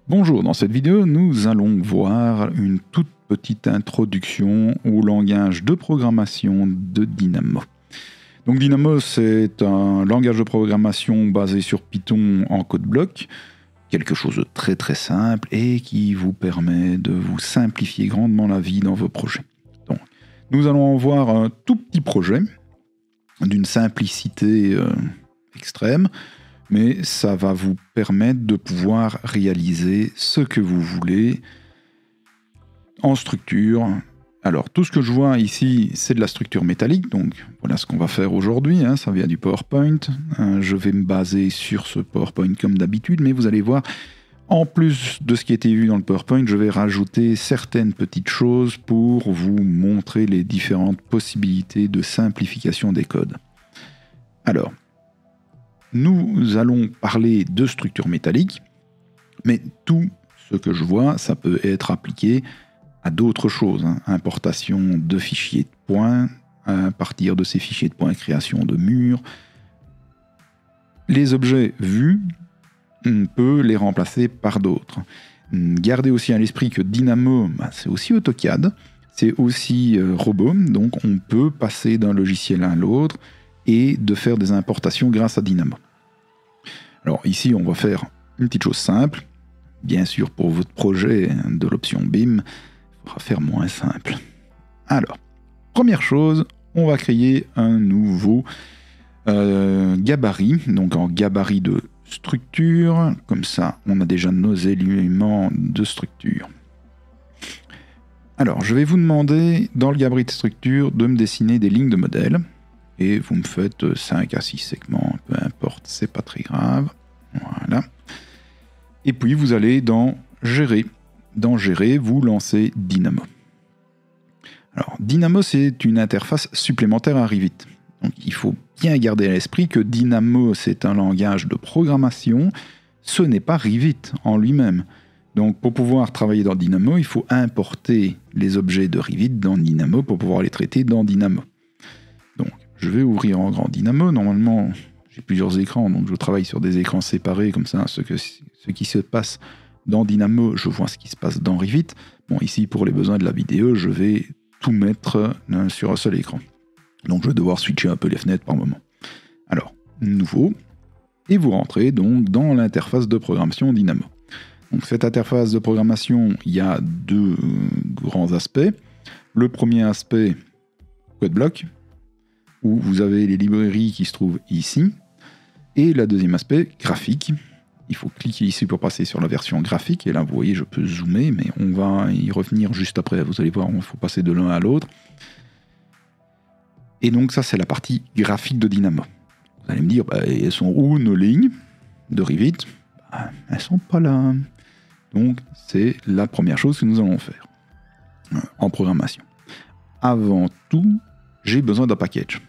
Bonjour, dans cette vidéo, nous allons voir une toute petite introduction au langage de programmation de Dynamo. Donc Dynamo, c'est un langage de programmation basé sur Python en code bloc, quelque chose de très très simple et qui vous permet de vous simplifier grandement la vie dans vos projets. Donc, nous allons voir un tout petit projet d'une simplicité extrême, mais ça va vous permettre de pouvoir réaliser ce que vous voulez en structure. Alors, tout ce que je vois ici, c'est de la structure métallique, donc voilà ce qu'on va faire aujourd'hui, ça vient du PowerPoint. Je vais me baser sur ce PowerPoint comme d'habitude, mais vous allez voir, en plus de ce qui était vu dans le PowerPoint, je vais rajouter certaines petites choses pour vous montrer les différentes possibilités de simplification des codes. Alors, nous allons parler de structure métallique, mais tout ce que je vois, ça peut être appliqué à d'autres choses. Importation de fichiers de points, à partir de ces fichiers de points, création de murs. Les objets vus, on peut les remplacer par d'autres. Gardez aussi à l'esprit que Dynamo, c'est aussi AutoCAD, c'est aussi robot, donc on peut passer d'un logiciel à l'autre et de faire des importations grâce à Dynamo. Alors ici, on va faire une petite chose simple. Bien sûr, pour votre projet de l'option BIM, il faudra faire moins simple. Alors, première chose, on va créer un nouveau gabarit, donc en gabarit de structure. Comme ça, on a déjà nos éléments de structure. Alors, je vais vous demander, dans le gabarit de structure, de me dessiner des lignes de modèle. Et vous me faites 5 à 6 segments, peu importe, c'est pas très grave. Voilà. Et puis vous allez dans Gérer. Dans Gérer, vous lancez Dynamo. Alors, Dynamo, c'est une interface supplémentaire à Revit. Donc, il faut bien garder à l'esprit que Dynamo, c'est un langage de programmation. Ce n'est pas Revit en lui-même. Donc, pour pouvoir travailler dans Dynamo, il faut importer les objets de Revit dans Dynamo pour pouvoir les traiter dans Dynamo. Donc, je vais ouvrir en grand Dynamo. Normalement, j'ai plusieurs écrans, donc je travaille sur des écrans séparés, comme ça, ce qui se passe dans Dynamo, je vois ce qui se passe dans Revit. Bon, ici, pour les besoins de la vidéo, je vais tout mettre sur un seul écran. Donc, je vais devoir switcher un peu les fenêtres par moment. Alors, nouveau, et vous rentrez donc dans l'interface de programmation Dynamo. Donc, cette interface de programmation, il y a deux grands aspects. Le premier aspect, code bloc, où vous avez les librairies qui se trouvent ici. Et le deuxième aspect, graphique. Il faut cliquer ici pour passer sur la version graphique. Et là, vous voyez, je peux zoomer, mais on va y revenir juste après. Vous allez voir, il faut passer de l'un à l'autre. Et donc, ça, c'est la partie graphique de Dynamo. Vous allez me dire, elles sont où nos lignes de Revit? Elles ne sont pas là. Donc, c'est la première chose que nous allons faire en programmation. Avant tout, j'ai besoin d'un package.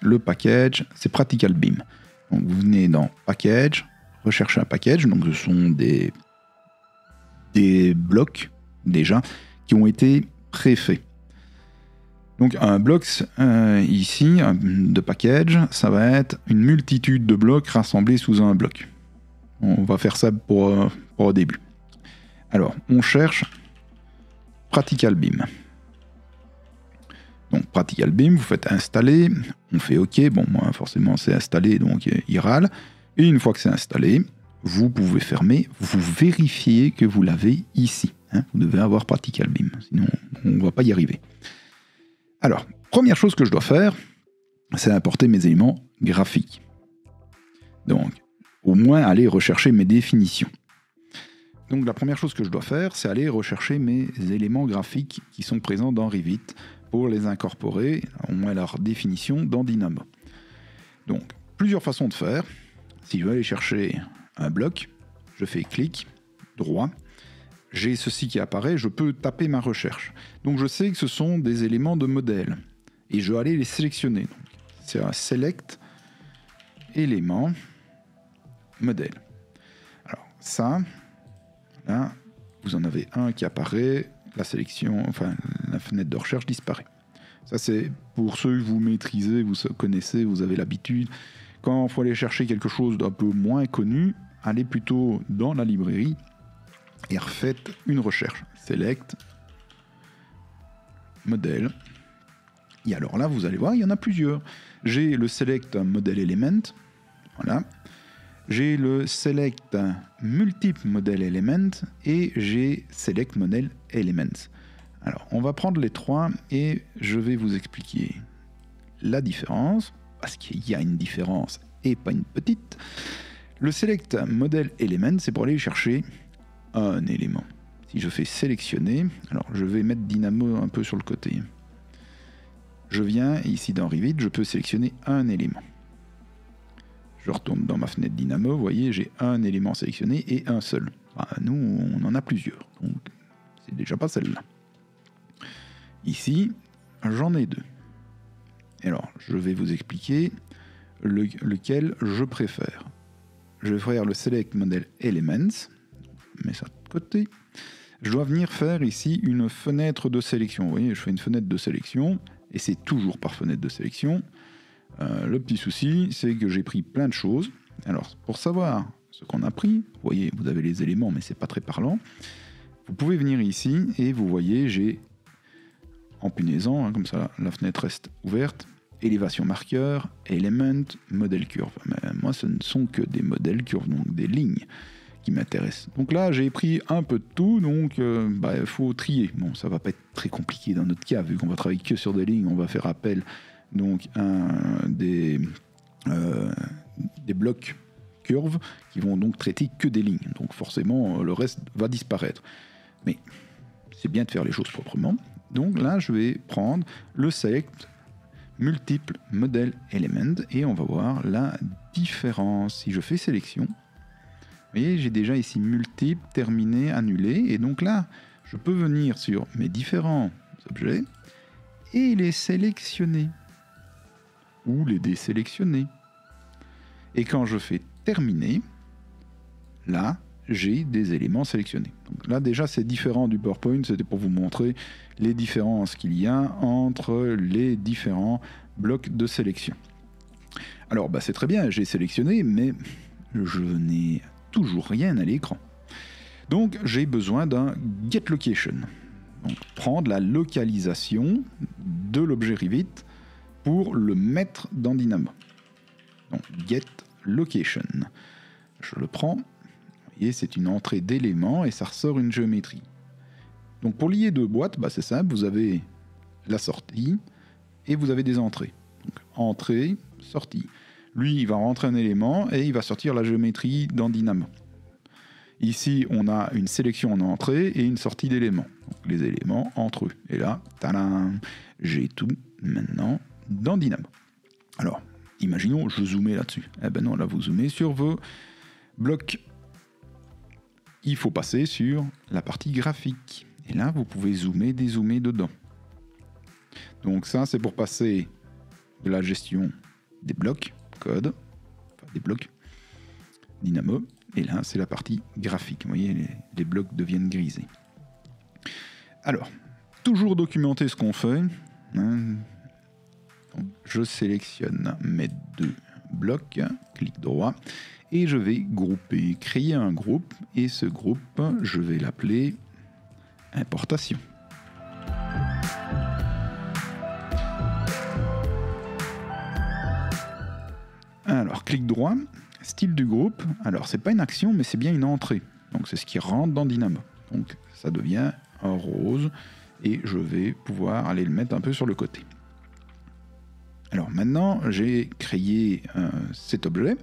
Le package, c'est Practical BIM. Donc vous venez dans Package, recherchez un package. Donc ce sont des blocs déjà qui ont été préfaits. Donc un bloc ici de package, ça va être une multitude de blocs rassemblés sous un bloc. On va faire ça pour au début. Alors on cherche Practical BIM. Donc Practical BIM, vous faites installer, on fait OK, bon moi forcément c'est installé donc il râle, et une fois que c'est installé, vous pouvez fermer, vous vérifiez que vous l'avez ici, vous devez avoir Practical BIM, sinon on ne va pas y arriver. Alors, première chose que je dois faire, c'est importer mes éléments graphiques. Donc, au moins aller rechercher mes définitions. Donc la première chose que je dois faire, c'est aller rechercher mes éléments graphiques qui sont présents dans Revit, pour les incorporer, au moins leur définition, dans Dynamo. Donc, plusieurs façons de faire. Si je veux aller chercher un bloc, je fais clic, droit, j'ai ceci qui apparaît, je peux taper ma recherche. Donc je sais que ce sont des éléments de modèle, et je vais aller les sélectionner. Donc, c'est un select, élément, modèle. Alors ça, là, vous en avez un qui apparaît, la sélection, enfin la fenêtre de recherche disparaît. Ça c'est pour ceux que vous maîtrisez, vous connaissez, vous avez l'habitude. Quand il faut aller chercher quelque chose d'un peu moins connu, allez plutôt dans la librairie et refaites une recherche. Select, modèle. Et alors là, vous allez voir, il y en a plusieurs. J'ai le Select Model Element. Voilà. J'ai le Select Multiple Model Element et j'ai Select Model Elements. Alors, on va prendre les trois et je vais vous expliquer la différence, parce qu'il y a une différence et pas une petite. Le Select Model Element, c'est pour aller chercher un élément. Si je fais sélectionner, alors je vais mettre Dynamo un peu sur le côté. Je viens ici dans Revit, je peux sélectionner un élément. Je retourne dans ma fenêtre Dynamo, vous voyez, j'ai un élément sélectionné et un seul. Enfin, nous, on en a plusieurs, donc c'est déjà pas celle-là. Ici, j'en ai deux. Alors, je vais vous expliquer lequel je préfère. Je vais faire le Select Model Elements, je mets ça de côté. Je dois venir faire ici une fenêtre de sélection. Vous voyez, je fais une fenêtre de sélection, et c'est toujours par fenêtre de sélection. Le petit souci, c'est que j'ai pris plein de choses. Alors, pour savoir ce qu'on a pris, vous voyez, vous avez les éléments, mais c'est pas très parlant. Vous pouvez venir ici, et vous voyez, j'ai, en punaisant, comme ça, la fenêtre reste ouverte, élévation marqueur, element, modèle curve. Mais moi, ce ne sont que des modèles curves, donc des lignes qui m'intéressent. Donc là, j'ai pris un peu de tout, donc il faut trier. Bon, ça va pas être très compliqué dans notre cas, vu qu'on va travailler que sur des lignes, on va faire appel donc des blocs curves qui vont donc traiter que des lignes. Donc forcément, le reste va disparaître. Mais c'est bien de faire les choses proprement. Donc là, je vais prendre le Select Multiple Model Element et on va voir la différence. Si je fais sélection, vous voyez, j'ai déjà ici multiple, terminé, annulé. Et donc là, je peux venir sur mes différents objets et les sélectionner ou les désélectionner. Et quand je fais terminer, là, j'ai des éléments sélectionnés. Donc là, déjà, c'est différent du PowerPoint. C'était pour vous montrer les différences qu'il y a entre les différents blocs de sélection. Alors, c'est très bien, j'ai sélectionné, mais je n'ai toujours rien à l'écran. Donc, j'ai besoin d'un getLocation. Donc, prendre la localisation de l'objet Revit pour le mettre dans Dynamo. Donc, getLocation. Je le prends. Vous voyez, c'est une entrée d'éléments et ça ressort une géométrie. Donc, pour lier deux boîtes, c'est simple. Vous avez la sortie et vous avez des entrées. Donc, entrée, sortie. Lui, il va rentrer un élément et il va sortir la géométrie dans Dynamo. Ici, on a une sélection en entrée et une sortie d'éléments. Donc, les éléments entre eux. Et là, tadam, j'ai tout maintenant dans Dynamo. Alors, imaginons, je zoomais là-dessus. Eh ben non, là, vous zoomez sur vos blocs. Il faut passer sur la partie graphique. Et là, vous pouvez zoomer, dézoomer dedans. Donc ça, c'est pour passer de la gestion des blocs, code, enfin des blocs, Dynamo. Et là, c'est la partie graphique. Vous voyez, les blocs deviennent grisés. Alors, toujours documenter ce qu'on fait. Donc, je sélectionne mes deux blocs, clic droit, et je vais grouper, créer un groupe. Et ce groupe, je vais l'appeler importation. Alors, clic droit, style du groupe. Alors, c'est pas une action, mais c'est bien une entrée. Donc, c'est ce qui rentre dans Dynamo. Donc, ça devient un rose. Et je vais pouvoir aller le mettre un peu sur le côté. Alors, maintenant, j'ai créé cet objet.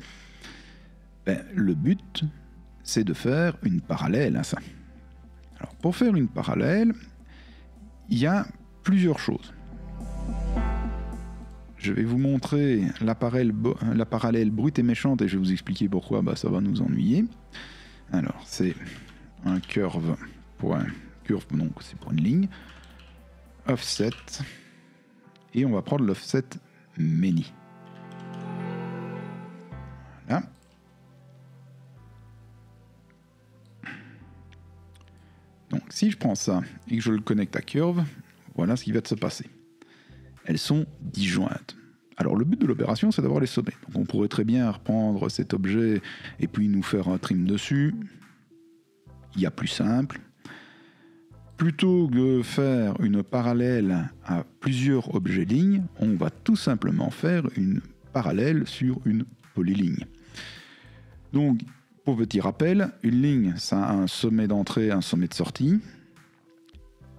Le but, c'est de faire une parallèle à ça. Alors, pour faire une parallèle, il y a plusieurs choses. Je vais vous montrer la parallèle brute et méchante et je vais vous expliquer pourquoi ça va nous ennuyer. Alors, c'est un curve pour donc c'est pour une ligne. Offset. Et on va prendre l'offset many. Voilà. Donc, si je prends ça et que je le connecte à curve, voilà ce qui va se passer. Elles sont disjointes. Alors le but de l'opération, c'est d'avoir les sommets. Donc on pourrait très bien reprendre cet objet et puis nous faire un trim dessus. il y a plus simple. Plutôt que de faire une parallèle à plusieurs objets lignes, on va tout simplement faire une parallèle sur une polyligne. Donc, pour petit rappel, une ligne, ça a un sommet d'entrée, un sommet de sortie,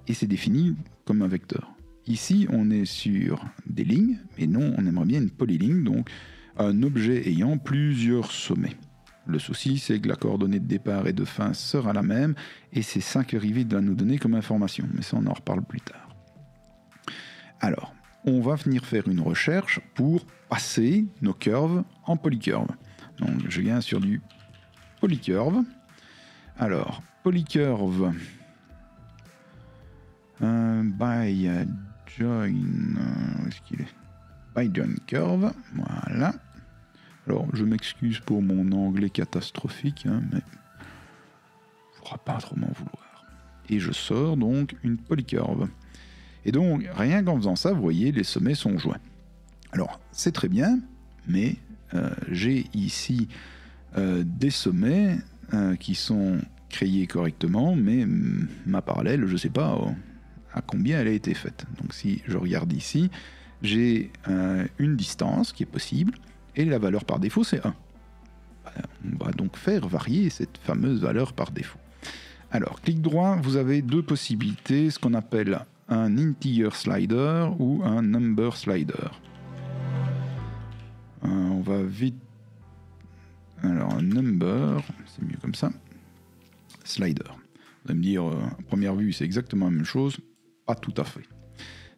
et c'est défini comme un vecteur. Ici, on est sur des lignes, mais non, on aimerait bien une polyligne, donc un objet ayant plusieurs sommets. Le souci, c'est que la coordonnée de départ et de fin sera la même, et c'est ça que Revit va nous donner comme information, mais ça on en reparle plus tard. Alors, on va venir faire une recherche pour passer nos curves en polycurve. Donc je viens sur du polycurve. Alors, polycurve by join, où est-ce qu'il est? By join curve, voilà. Alors, je m'excuse pour mon anglais catastrophique, hein, mais il ne faudra pas trop m'en vouloir. Et je sors donc une polycurve. Et donc, rien qu'en faisant ça, vous voyez, les sommets sont joints. Alors, c'est très bien, mais j'ai ici des sommets qui sont créés correctement, mais ma parallèle, je ne sais pas à combien elle a été faite. Donc, si je regarde ici, j'ai une distance qui est possible, et la valeur par défaut, c'est 1. On va donc faire varier cette fameuse valeur par défaut. Alors, clic droit, vous avez deux possibilités, ce qu'on appelle un integer slider ou un number slider. On va vite... Alors, un number, c'est mieux comme ça. Slider. Vous allez me dire, à première vue, c'est exactement la même chose. Pas tout à fait.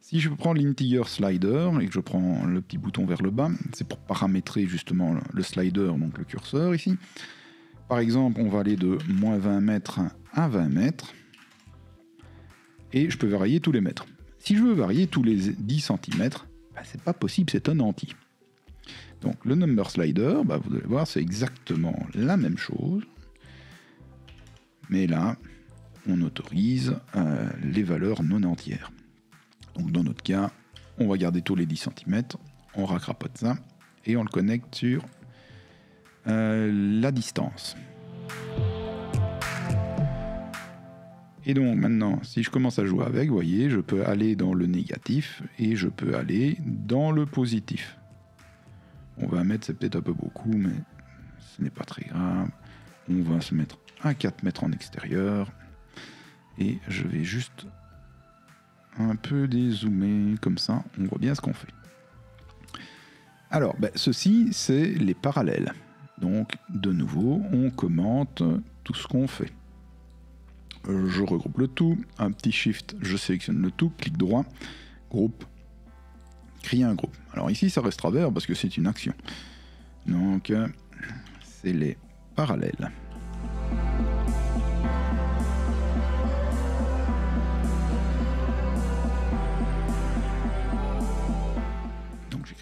Si je prends l'integer slider et que je prends le petit bouton vers le bas, c'est pour paramétrer justement le slider, donc le curseur ici. Par exemple, on va aller de moins 20 mètres à 20 mètres. Et je peux varier tous les mètres. Si je veux varier tous les 10 cm, c'est pas possible, c'est un anti. Donc le number slider, vous allez voir, c'est exactement la même chose. Mais là, on autorise les valeurs non entières. Donc dans notre cas, on va garder tous les 10 cm, on racrapote ça, et on le connecte sur la distance. Et donc maintenant, si je commence à jouer avec, vous voyez, je peux aller dans le négatif, et je peux aller dans le positif. On va mettre, c'est peut-être un peu beaucoup, mais ce n'est pas très grave. On va se mettre à 4 mètres en extérieur, et je vais juste... un peu dézoomé, comme ça, on voit bien ce qu'on fait. Alors, ceci, c'est les parallèles. Donc, de nouveau, on commente tout ce qu'on fait. Je regroupe le tout, un petit shift, je sélectionne le tout, clic droit, groupe, créer un groupe. Alors ici, ça restera vert parce que c'est une action. Donc, c'est les parallèles.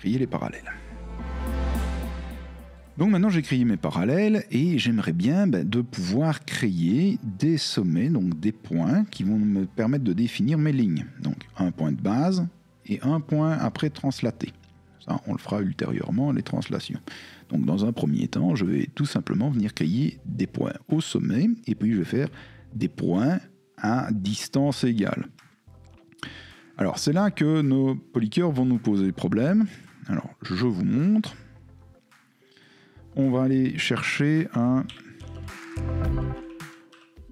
Les parallèles. Donc maintenant j'ai créé mes parallèles et j'aimerais bien de pouvoir créer des sommets, donc des points qui vont me permettre de définir mes lignes. Donc un point de base et un point après translaté. Ça on le fera ultérieurement, les translations. Donc dans un premier temps, je vais tout simplement venir créer des points au sommet et puis je vais faire des points à distance égale. Alors c'est là que nos polycurves vont nous poser problème. Alors, je vous montre. On va aller chercher un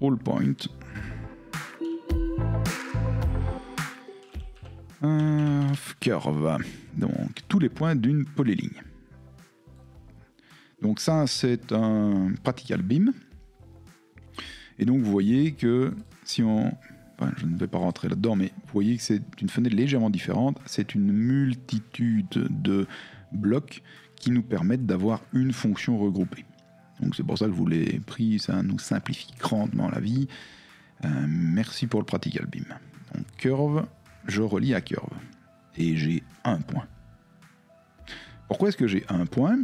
all point. Un curve. Donc, tous les points d'une polyligne. Donc ça, c'est un practical beam. Et donc, vous voyez que si on... je ne vais pas rentrer là-dedans, mais vous voyez que c'est une fenêtre légèrement différente. C'est une multitude de blocs qui nous permettent d'avoir une fonction regroupée. Donc c'est pour ça que je vous l'ai pris, ça nous simplifie grandement la vie. Merci pour le practical beam. Donc curve, je relie à curve. Et j'ai un point. Pourquoi est-ce que j'ai un point?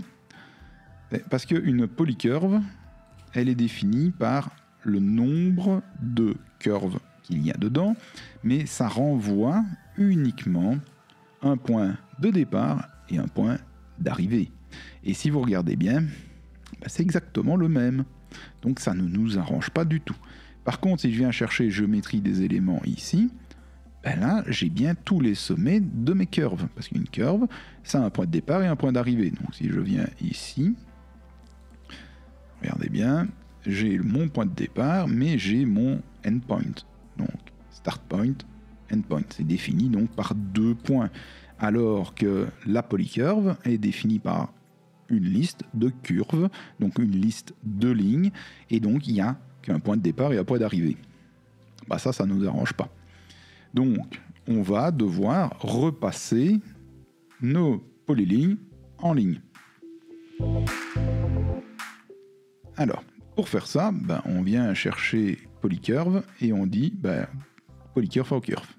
Parce qu'une polycurve, elle est définie par le nombre de curves qu'il y a dedans, mais ça renvoie uniquement un point de départ et un point d'arrivée. Et si vous regardez bien, c'est exactement le même. Donc ça ne nous arrange pas du tout. Par contre, si je viens chercher géométrie des éléments ici, ben là, j'ai bien tous les sommets de mes curves. Parce qu'une curve, ça a un point de départ et un point d'arrivée. Donc si je viens ici, regardez bien, j'ai mon point de départ, mais j'ai mon endpoint. Donc start point, endpoint. C'est défini donc par 2 points. Alors que la polycurve est définie par une liste de curves, donc une liste de lignes, et donc il n'y a qu'un point de départ et un point d'arrivée. Bah ça ne nous arrange pas. Donc, on va devoir repasser nos polylignes en ligne. Alors, pour faire ça, on vient chercher polycurve et on dit polycurve en curve.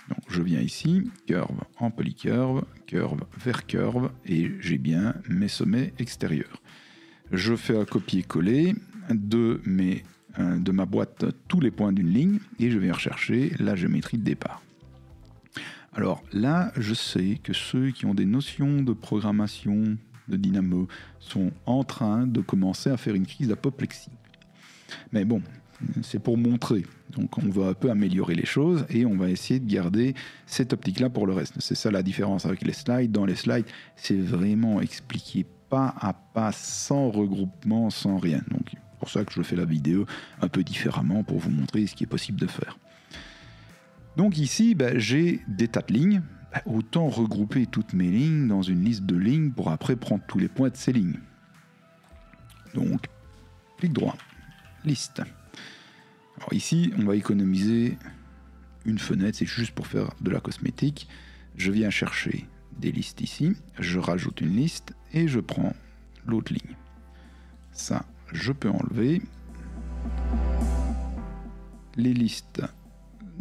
Donc, je viens ici, curve en polycurve, curve vers curve, et j'ai bien mes sommets extérieurs. Je fais un copier-coller de ma boîte tous les points d'une ligne et je vais rechercher la géométrie de départ. Alors là, je sais que ceux qui ont des notions de programmation de Dynamo sont en train de commencer à faire une crise d'apoplexie. Mais bon, c'est pour montrer. Donc on va un peu améliorer les choses et on va essayer de garder cette optique-là pour le reste. C'est ça la différence avec les slides. Dans les slides, c'est vraiment expliqué pas à pas, sans regroupement, sans rien. Donc c'est pour ça que je fais la vidéo un peu différemment pour vous montrer ce qui est possible de faire. Donc ici, j'ai des tas de lignes. Autant regrouper toutes mes lignes dans une liste de lignes pour après prendre tous les points de ces lignes. Donc, clic droit, liste. Alors ici, on va économiser une fenêtre, c'est juste pour faire de la cosmétique. Je viens chercher des listes ici, je rajoute une liste et je prends l'autre ligne. Ça, je peux enlever. Les listes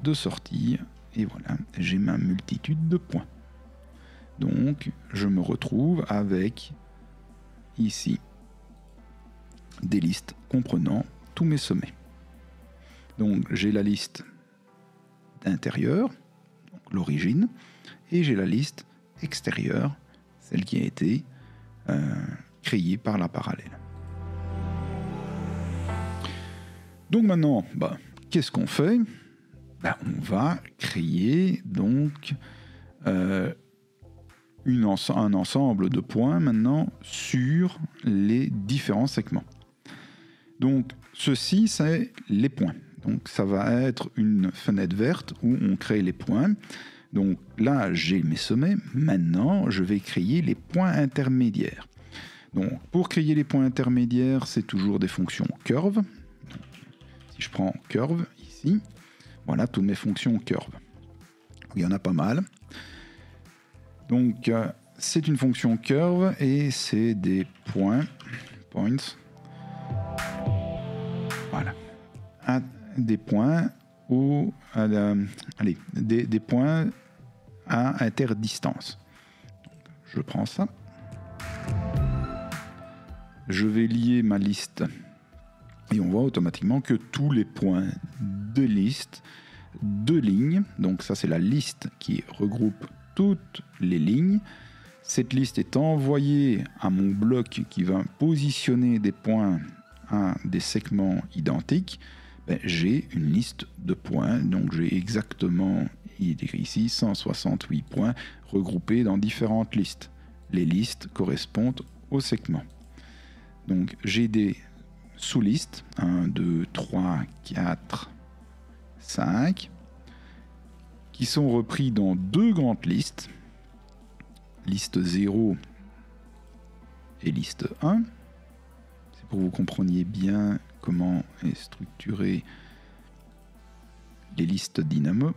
de sortie, et voilà, j'ai ma multitude de points. Donc, je me retrouve avec, ici, des listes comprenant tous mes sommets. Donc, j'ai la liste d'intérieur, l'origine, et j'ai la liste extérieure, celle qui a été créée par la parallèle. Donc maintenant, qu'est-ce qu'on fait ? On va créer donc un ensemble de points maintenant sur les différents segments. Donc ceci, c'est les points. Donc ça va être une fenêtre verte où on crée les points. Donc là, j'ai mes sommets. Maintenant, je vais créer les points intermédiaires. Donc pour créer les points intermédiaires, c'est toujours des fonctions curve. Donc, si je prends curve ici, voilà toutes mes fonctions curve. Il y en a pas mal. Donc c'est une fonction curve et c'est des points, points. Voilà. Des points des points à interdistance. Donc, je prends ça. Je vais lier ma liste et on voit automatiquement que tous les points de liste de lignes, donc ça c'est la liste qui regroupe toutes les lignes. Cette liste est envoyée à mon bloc qui va positionner des points à des segments identiques. J'ai une liste de points, donc j'ai exactement, il est écrit ici, 168 points regroupés dans différentes listes. Les listes correspondent aux segments. Donc j'ai des sous-listes, 1, 2, 3, 4, 5, qui sont repris dans deux grandes listes, liste 0 et liste 1. C'est pour que vous compreniez bien comment est structurée les listes Dynamo.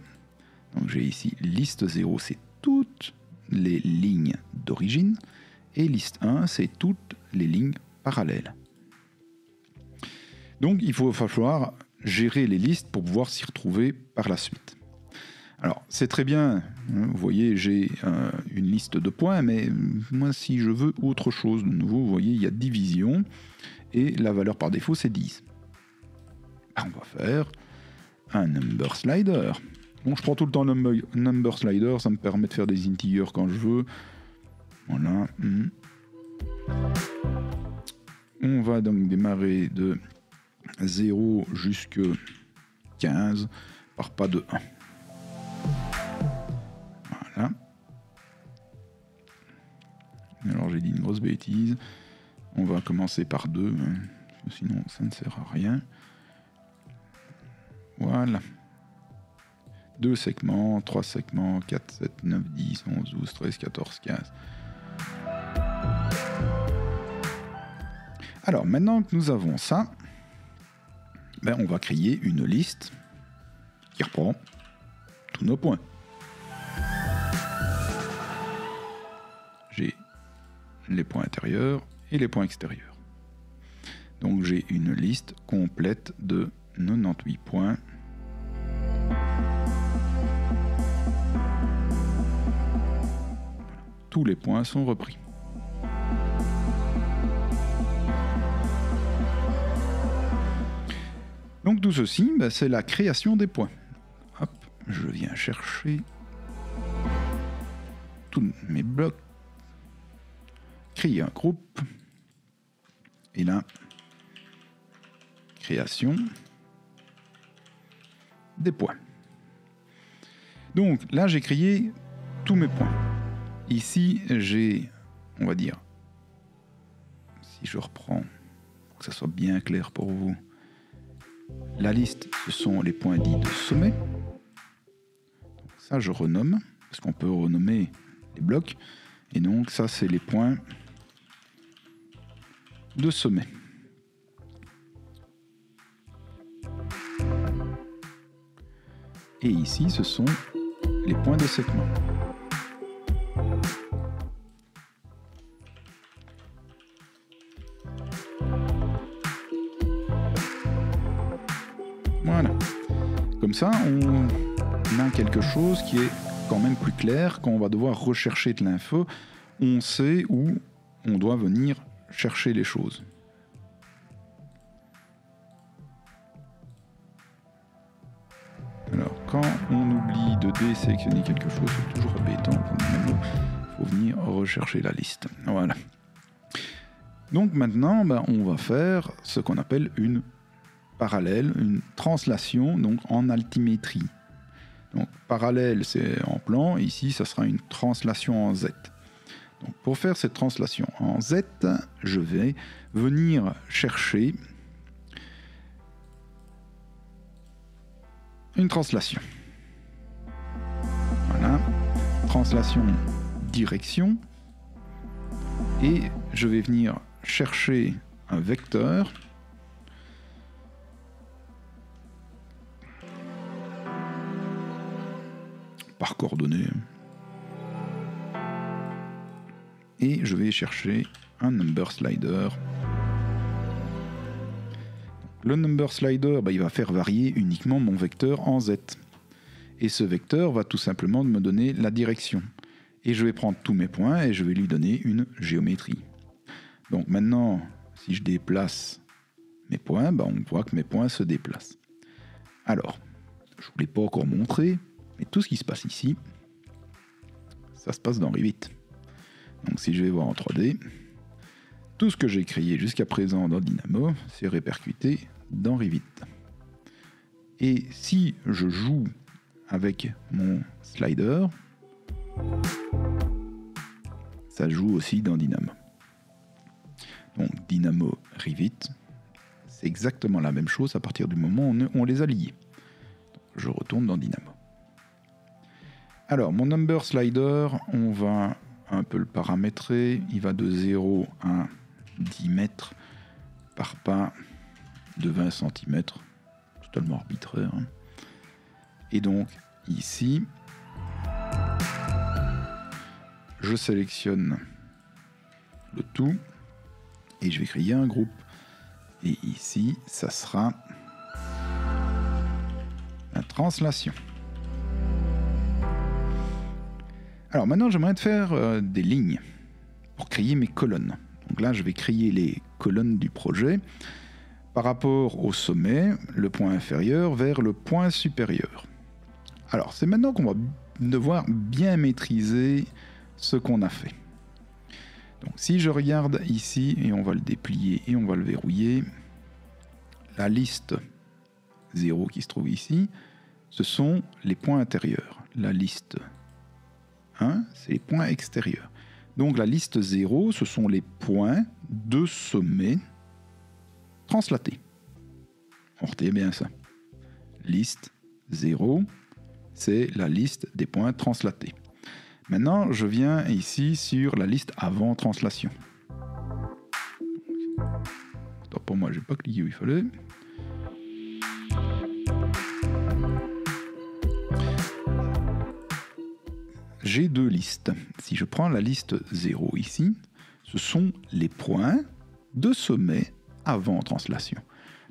Donc j'ai ici liste 0, c'est toutes les lignes d'origine, et liste 1, c'est toutes les lignes parallèles. Donc il va falloir gérer les listes pour pouvoir s'y retrouver par la suite. Alors c'est très bien, vous voyez j'ai une liste de points, mais moi si je veux autre chose de nouveau, vous voyez il y a division, et la valeur par défaut c'est 10. On va faire un number slider. Bon, je prends tout le temps number slider, ça me permet de faire des integers quand je veux. Voilà. On va donc démarrer de 0 jusque 15 par pas de 1. Voilà. Alors j'ai dit une grosse bêtise. On va commencer par 2, sinon ça ne sert à rien. Voilà. 2 segments, 3 segments, 4, 7, 9, 10, 11, 12, 13, 14, 15. Alors maintenant que nous avons ça, on va créer une liste qui reprend tous nos points. J'ai les points intérieurs et les points extérieurs. Donc j'ai une liste complète de 98 points. Tous les points sont repris. Donc tout ceci, c'est la création des points. Hop, je viens chercher tous mes blocs, créer un groupe, et là, création des points. Donc là, j'ai créé tous mes points. Ici, j'ai, on va dire, si je reprends, pour que ça soit bien clair pour vous, la liste, ce sont les points dits de sommet. Donc ça, je renomme, parce qu'on peut renommer les blocs. Et donc, ça, c'est les points de sommet. Et ici, ce sont les points de segment. Voilà. Comme ça, on a quelque chose qui est quand même plus clair. Quand on va devoir rechercher de l'info, on sait où on doit venir chercher les choses. Alors, quand on oublie de désélectionner quelque chose, c'est toujours embêtant. Il faut venir rechercher la liste. Voilà. Donc maintenant, on va faire ce qu'on appelle une parallèle, une translation donc en altimétrie. Donc parallèle, c'est en plan. Ici, ça sera une translation en Z. Donc, pour faire cette translation en Z, je vais venir chercher une translation. Voilà. Translation direction. Et je vais venir chercher un vecteur. Par coordonnées. Et je vais chercher un number slider. Le number slider, il va faire varier uniquement mon vecteur en Z. Et ce vecteur va tout simplement me donner la direction. Et je vais prendre tous mes points et je vais lui donner une géométrie. Donc maintenant, si je déplace mes points, on voit que mes points se déplacent. Alors, je ne vous l'ai pas encore montré, mais tout ce qui se passe ici, ça se passe dans Revit. Donc si je vais voir en 3D, tout ce que j'ai créé jusqu'à présent dans Dynamo, c'est répercuté dans Revit. Et si je joue avec mon slider, ça joue aussi dans Dynamo. Donc Dynamo Revit, c'est exactement la même chose à partir du moment où on les a liés. Donc, je retourne dans Dynamo. Alors, mon number slider, on va un peu le paramétrer. Il va de 0 à 10 mètres par pas de 20 cm. Totalement arbitraire. Et donc, ici, je sélectionne le tout et je vais créer un groupe. Et ici, ça sera la translation. Alors maintenant, j'aimerais faire des lignes pour créer mes colonnes. Donc là, je vais créer les colonnes du projet par rapport au sommet, le point inférieur, vers le point supérieur. Alors, c'est maintenant qu'on va devoir bien maîtriser ce qu'on a fait. Donc si je regarde ici, et on va le déplier et on va le verrouiller, la liste 0 qui se trouve ici, ce sont les points intérieurs. La liste 1, c'est les points extérieurs. Donc la liste 0, ce sont les points de sommet translatés. On retient bien ça. Liste 0, c'est la liste des points translatés. Maintenant, je viens ici sur la liste avant translation. Attends, pour moi, j'ai pas cliqué où il fallait. J'ai deux listes. Si je prends la liste 0 ici, ce sont les points de sommet avant translation.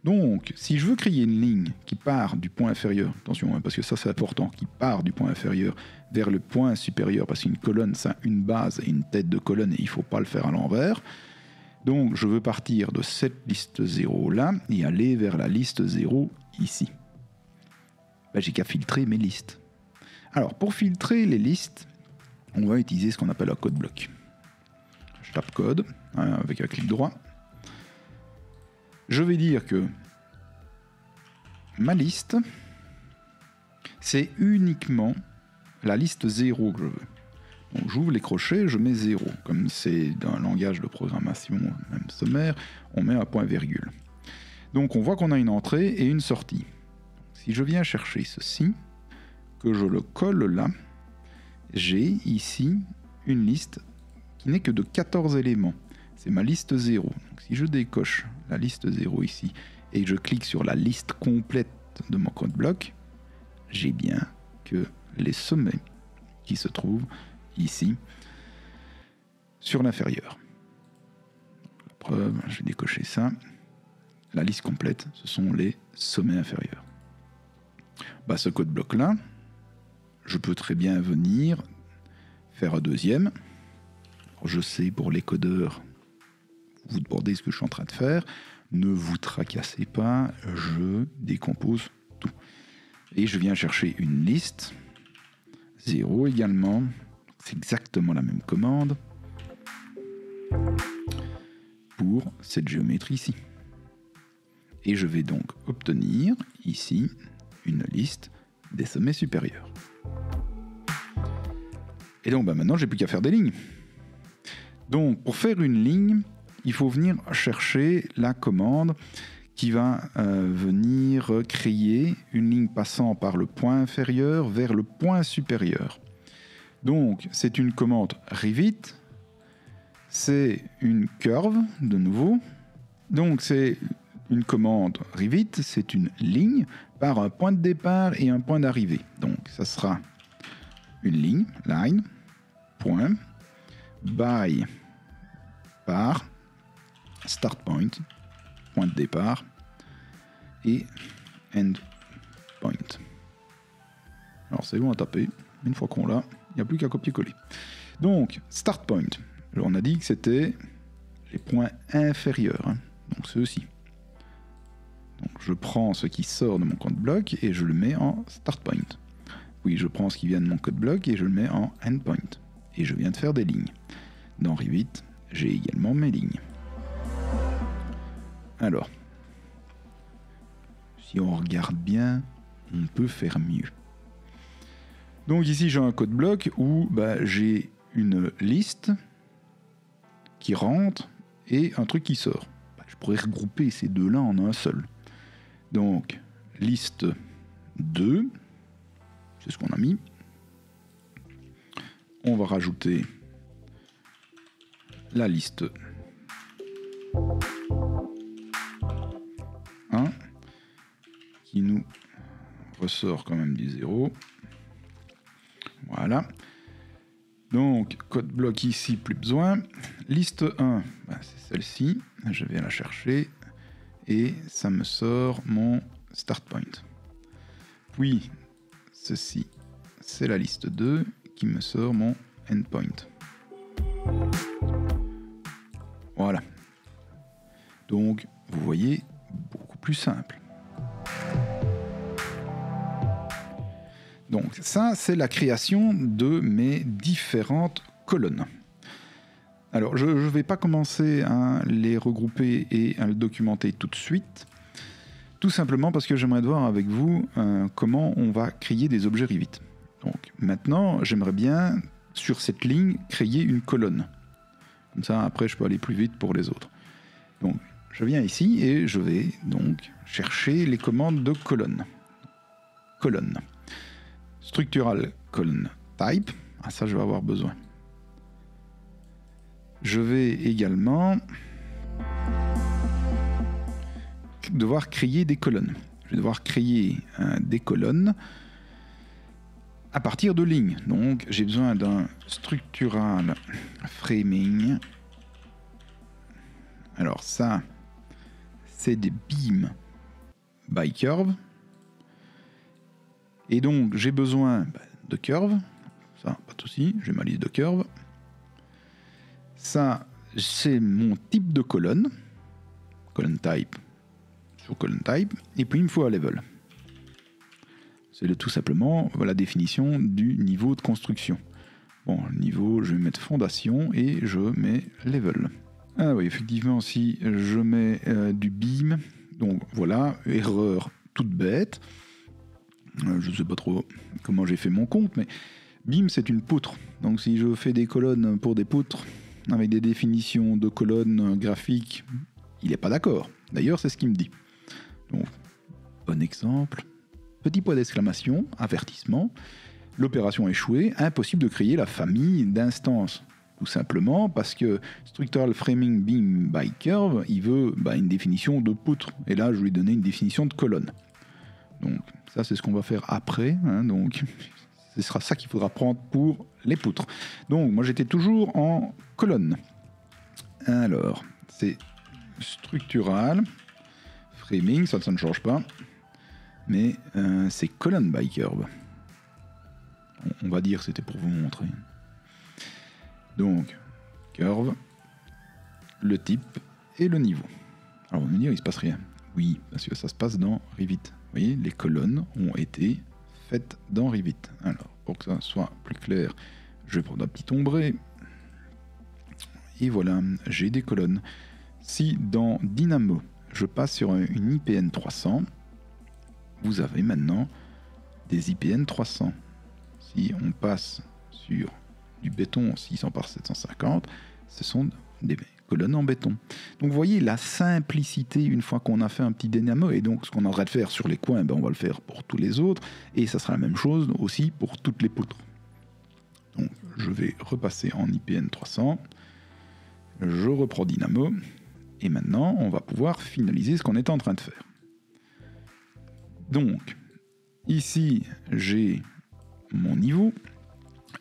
Donc, si je veux créer une ligne qui part du point inférieur, attention, parce que ça c'est important, qui part du point inférieur vers le point supérieur, parce qu'une colonne, ça a une base et une tête de colonne, et il ne faut pas le faire à l'envers. Donc, je veux partir de cette liste 0 là, et aller vers la liste 0 ici. Ben, j'ai qu'à filtrer mes listes. Alors, pour filtrer les listes, on va utiliser ce qu'on appelle un code bloc. Je tape code, avec un clic droit. Je vais dire que ma liste, c'est uniquement la liste 0 que je veux. Donc j'ouvre les crochets, je mets 0. Comme c'est un langage de programmation, même sommaire, on met un point virgule. Donc on voit qu'on a une entrée et une sortie. Si je viens chercher ceci, que je le colle là, j'ai ici une liste qui n'est que de 14 éléments. C'est ma liste 0. Donc, si je décoche la liste 0 ici et que je clique sur la liste complète de mon code bloc, j'ai bien que les sommets qui se trouvent ici sur l'inférieur. La preuve, je vais décocher ça. La liste complète, ce sont les sommets inférieurs. Bah, ce code bloc là, je peux très bien venir faire un deuxième. Alors, je sais pour les codeurs, vous demandez ce que je suis en train de faire, ne vous tracassez pas, je décompose tout. Et je viens chercher une liste, 0 également, c'est exactement la même commande, pour cette géométrie ici. Et je vais donc obtenir ici une liste des sommets supérieurs. Et donc maintenant, j'ai plus qu'à faire des lignes. Donc pour faire une ligne, il faut venir chercher la commande qui va venir créer une ligne passant par le point inférieur vers le point supérieur. Donc c'est une commande Revit, c'est une curve de nouveau. Donc c'est une commande Revit, c'est une ligne par un point de départ et un point d'arrivée. Donc ça sera une ligne, line, point, by, par, start point, point de départ, et end point. Alors c'est bon à taper, une fois qu'on l'a, il n'y a plus qu'à copier-coller. Donc, start point, alors, on a dit que c'était les points inférieurs, donc ceux-ci. Donc je prends ce qui sort de mon code bloc et je le mets en start point. Oui, je prends ce qui vient de mon code bloc et je le mets en end point. Et je viens de faire des lignes. Dans Revit, j'ai également mes lignes. Alors, si on regarde bien, on peut faire mieux. Donc ici, j'ai un code bloc où j'ai une liste qui rentre et un truc qui sort. Je pourrais regrouper ces deux-là en un seul. Donc, liste 2, c'est ce qu'on a mis. On va rajouter la liste 1 qui nous ressort quand même du 0. Voilà. Donc, code bloc ici, plus besoin. Liste 1, c'est celle-ci. Je vais la chercher et ça me sort mon start point. Puis, ceci, c'est la liste 2 qui me sort mon endpoint. Voilà. Donc, vous voyez, beaucoup plus simple. Donc, ça, c'est la création de mes différentes colonnes. Alors, je ne vais pas commencer à les regrouper et à le documenter tout de suite. Tout simplement parce que j'aimerais voir avec vous comment on va créer des objets Revit. Donc maintenant, j'aimerais bien, sur cette ligne, créer une colonne. Comme ça, après, je peux aller plus vite pour les autres. Donc, je viens ici et je vais donc chercher les commandes de colonne. Colonne. Structural column type. Ah, ça, je vais avoir besoin. Je vais également devoir créer des colonnes. Je vais devoir créer des colonnes à partir de lignes. Donc, j'ai besoin d'un structural framing. Alors ça, c'est des beams by curve. Et donc, j'ai besoin de curve. Ça, pas de souci, j'ai ma liste de curve. Ça, c'est mon type de colonne. Column type sur column type. Et puis, il me faut un level. C'est tout simplement la définition du niveau de construction. Bon, le niveau, je vais mettre fondation et je mets level. Ah oui, effectivement, si je mets du beam, donc voilà, erreur toute bête. Je ne sais pas trop comment j'ai fait mon compte, mais beam, c'est une poutre. Donc si je fais des colonnes pour des poutres, avec des définitions de colonnes graphiques, il n'est pas d'accord. D'ailleurs, c'est ce qu'il me dit. Donc, bon exemple. Petit point d'exclamation, avertissement. L'opération échouée, impossible de créer la famille d'instances. Tout simplement parce que Structural Framing Beam by Curve, il veut une définition de poutre. Et là, je lui ai donné une définition de colonne. Donc, ça, c'est ce qu'on va faire après. Donc, ce sera ça qu'il faudra prendre pour les poutres. Donc, moi, j'étais toujours en colonne. Alors, c'est Structural Framing, ça ne change pas. Mais c'est colonne by curve. On va dire, c'était pour vous montrer. Donc, curve, le type et le niveau. Alors, vous me dire, il ne se passe rien. Oui, parce que ça se passe dans Revit. Vous voyez, les colonnes ont été faites dans Revit. Alors, pour que ça soit plus clair, je vais prendre un petit ombré. Et voilà, j'ai des colonnes. Si dans Dynamo, je passe sur une IPN 300, vous avez maintenant des IPN 300. Si on passe sur du béton 600 par 750, ce sont des colonnes en béton. Donc vous voyez la simplicité une fois qu'on a fait un petit dynamo, et donc ce qu'on est en train de faire sur les coins, on va le faire pour tous les autres, et ça sera la même chose aussi pour toutes les poutres. Donc je vais repasser en IPN 300, je reprends Dynamo, et maintenant on va pouvoir finaliser ce qu'on est en train de faire. Donc, ici, j'ai mon niveau,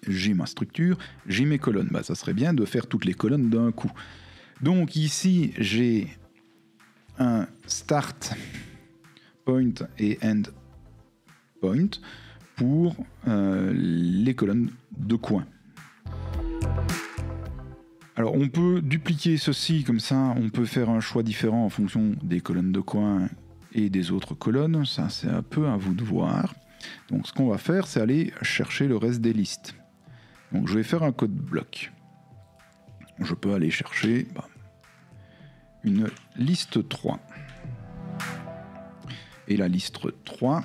j'ai ma structure, j'ai mes colonnes. Ça serait bien de faire toutes les colonnes d'un coup. Donc ici, j'ai un start point et end point pour les colonnes de coin. Alors, on peut dupliquer ceci comme ça, on peut faire un choix différent en fonction des colonnes de coin et des autres colonnes, ça c'est un peu à vous de voir. Donc ce qu'on va faire, c'est aller chercher le reste des listes. Donc je vais faire un code bloc. Je peux aller chercher une liste 3. Et la liste 3,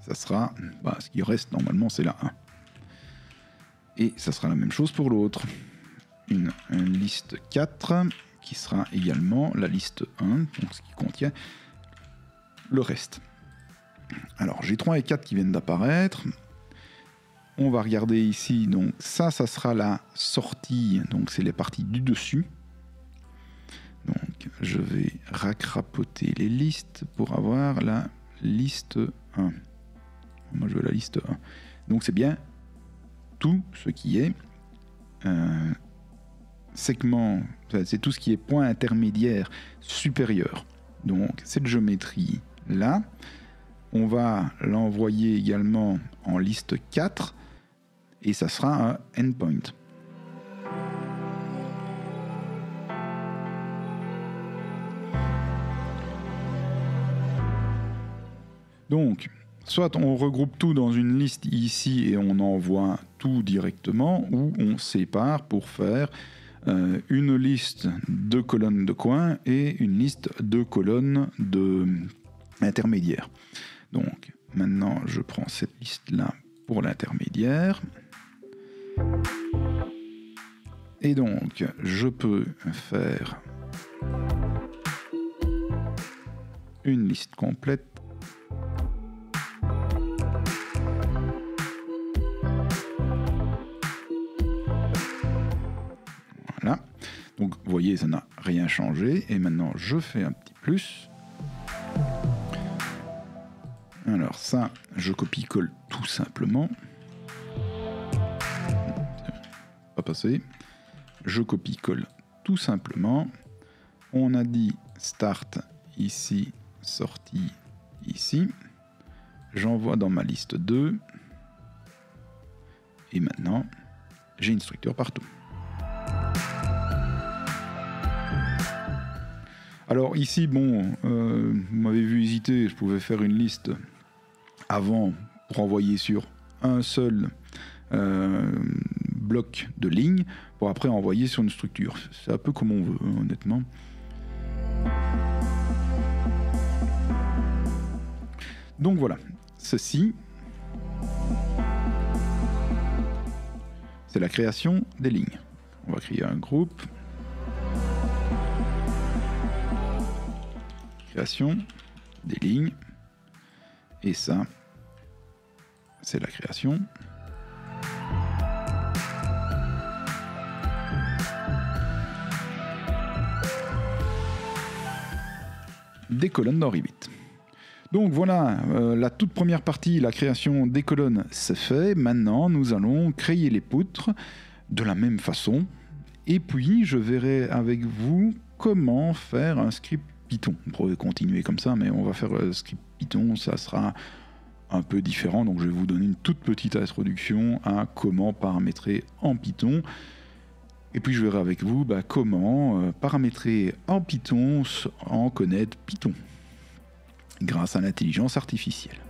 ça sera, ce qui reste normalement c'est la 1. Et ça sera la même chose pour l'autre. Une liste 4 qui sera également la liste 1, donc ce qui contient le reste. Alors j'ai 3 et 4 qui viennent d'apparaître. On va regarder ici, donc ça sera la sortie, donc c'est les parties du dessus. Donc je vais racrapoter les listes pour avoir la liste 1. Moi je veux la liste 1. Donc c'est bien tout ce qui est segment, c'est tout ce qui est point intermédiaire supérieur. Donc cette géométrie là, on va l'envoyer également en liste 4 et ça sera un endpoint. Donc, soit on regroupe tout dans une liste ici et on envoie tout directement, ou on sépare pour faire une liste de colonnes de coin et une liste de colonnes intermédiaire. Donc maintenant je prends cette liste-là pour l'intermédiaire. Et donc je peux faire une liste complète. Voilà. Donc vous voyez, ça n'a rien changé. Et maintenant je fais un petit plus. Alors ça, je copie-colle tout simplement. Pas passé. Je copie-colle tout simplement. On a dit start ici, sortie ici. J'envoie dans ma liste 2. Et maintenant, j'ai une structure partout. Alors ici, bon, vous m'avez vu hésiter, je pouvais faire une liste avant pour envoyer sur un seul bloc de lignes, pour après envoyer sur une structure. C'est un peu comme on veut, hein, honnêtement. Donc voilà, ceci, c'est la création des lignes. On va créer un groupe. Création des lignes. Et ça, c'est la création des colonnes dans Revit. Donc voilà, la toute première partie, la création des colonnes, c'est fait. Maintenant, nous allons créer les poutres de la même façon. Et puis, je verrai avec vous comment faire un script Python. On pourrait continuer comme ça, mais on va faire le script Python, ça sera un peu différent. Donc je vais vous donner une toute petite introduction à comment paramétrer en Python. Et puis je verrai avec vous comment paramétrer en Python, en connaître Python, grâce à l'intelligence artificielle.